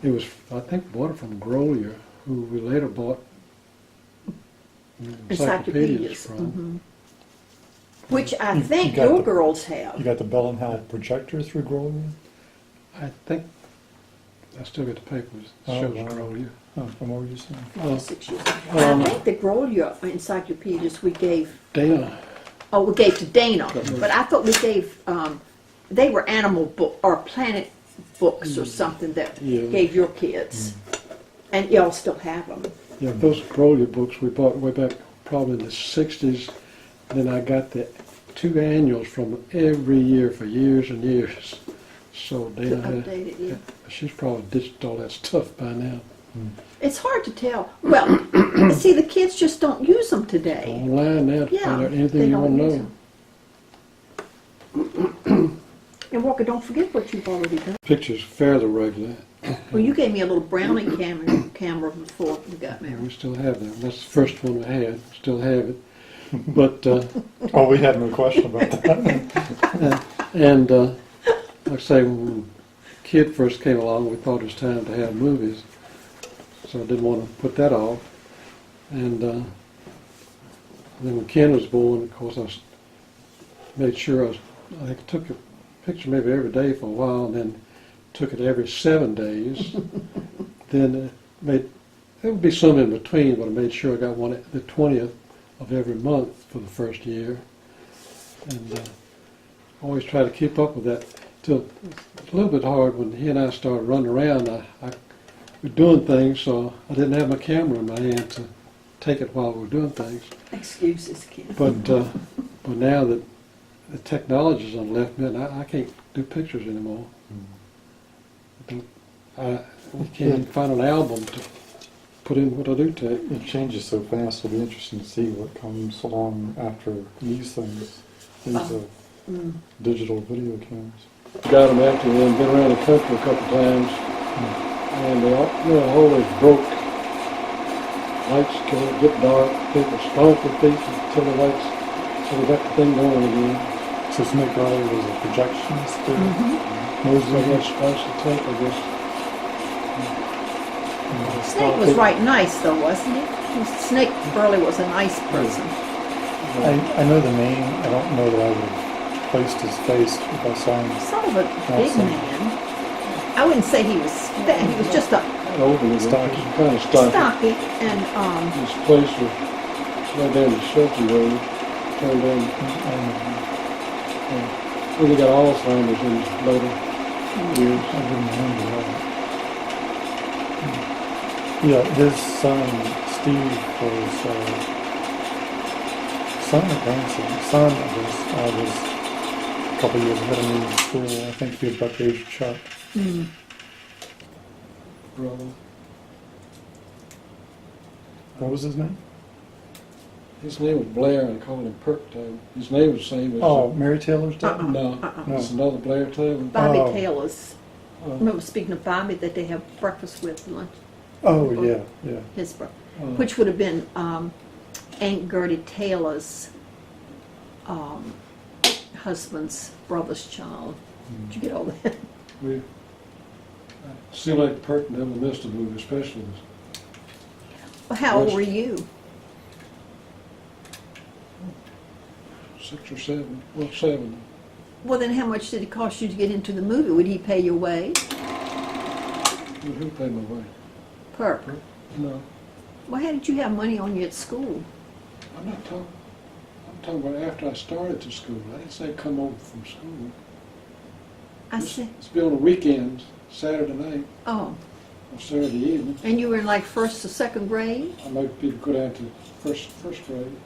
It was, I think, bought it from Grolier, who we later bought encyclopedias from. Mm-hmm. Which I You think got your the- girls have. You got the Bell and Howell projector through Grolier? I think, I still get the papers, Oh, shows wow. Grolier. Oh, from what were you saying? 6 years. I think the Grolier encyclopedias we gave, Dana, we gave to Dana, but I thought we gave, they were animal book, or planet books or something that Yeah. gave your kids. And y'all still have them. yeah, those Grolier books we bought way back probably in the 60s. Then I got the 2 annuals from them every year for years and years. So To Dana had, update it, yeah. she's probably ditched all that stuff by now. It's hard to tell. Well, see, the kids just don't use them today. Online now to Yeah, find out they anything you don't want to use know. them. And Walker, don't forget what you've already done. Pictures fairly regular. Well, you gave me a little brownie camera before we got married. We still have that. That's the first one we had. Still have it. But Oh, we had no question about that. and like I say, when Kid first came along, we thought it was time to have movies, so I didn't want to put that off. And then when Ken was born, of course, made sure I took a picture maybe every day for a while, and then took it every 7 days. Then there would be some in between, but I made sure I got one at the 20th of every month for the first year, and always try to keep up with that. Till it's a little bit hard when he and I started running around. I was doing things, so I didn't have my camera in my hand to take it while we were doing things. Excuses, Ken. But now that the technology's on the left me, and I can't do pictures anymore. You can't even find an album to put in what I do take. It changes so fast, it'll be interesting to see what comes along after these things, these digital video cameras. Got them after and been around the country a couple times, and they always broke. Lights get dark, people stomp their feet until the lights, so we got the thing going again. So Snake Grolier was a projectionist there? So that's supposed to take, I guess. Snake was right nice, though, wasn't he? Snake Burley was a nice person. I know the name, I don't know that I would have placed his face if I saw him. Sort of a big Awesome. man. I wouldn't say he was fat. He was just a Older, Stocky. kind of stocky. stocky, and This place was right down the Shelty Road, turned down. Really got Alzheimer's in his later years. I didn't remember that. Yeah, his son, Steve, was son or grandson? Son, I guess, was a couple years ahead of me in school. I think he was about the age of Chuck. Brother. What was his name? His name was Blair, and I called him Perk Taylor. His name was the same as... Oh, Mary Taylor's dad? No, it's another Blair Taylor. Bobby Oh. Taylor's. I remember speaking of Bobby that they have breakfast with lunch. Oh, yeah, yeah. His brother, which would have been Aunt Gertie Taylor's husband's brother's child. Did you get all that? We seemed like Perk never missed a movie, especially this. Well, how old were you? 6 or 7. Well, 7. Well, then how much did it cost you to get into the movie? Would he pay your way? Who paid my way? Perk. No, Well, how did you have money on you at school? I'm not talking. I'm talking about after I started to school. I didn't say come over from school. I said, It's been on the weekends, Saturday night oh, or Saturday evening. and you were in like first or second grade? I might be go down to first grade.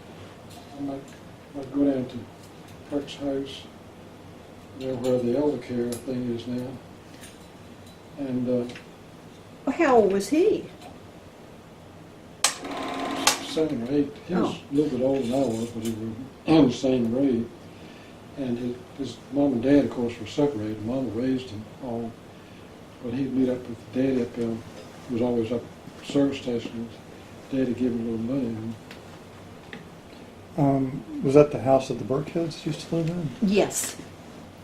I might go down to Perk's house, there where the elder care thing is now. And Well, how old was he? 7 or 8. He was Oh. a little bit older than I was, but he was in the same grade. And his mom and dad, of course, were separated. Mama raised him all, but he'd meet up with Daddy up there. He was always up at the service station. Daddy gave him a little money. Was that the house that the Burkheads used to live in? Yes.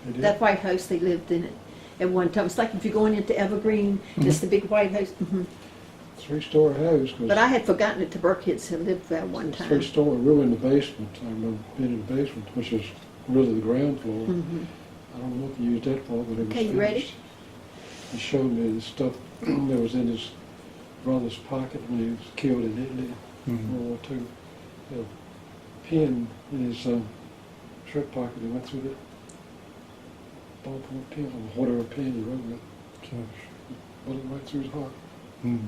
They did. That White House, they lived in it. at one time. It's like if you're going into Evergreen, just the big white house. Three-story house. But I had forgotten that the Burkheads had lived there one time. Three-story, we were in the basement. I remember being in the basement, which is really the ground floor. I don't know what they used that for, but it was Okay, you ready? finished. He showed me the stuff that was in his brother's pocket when he was killed in Italy, World War II. He had a pen in his shirt pocket. He went through the ballpoint pen, or whatever pen he wrote with. Gosh. Bullet right through his heart. Mm.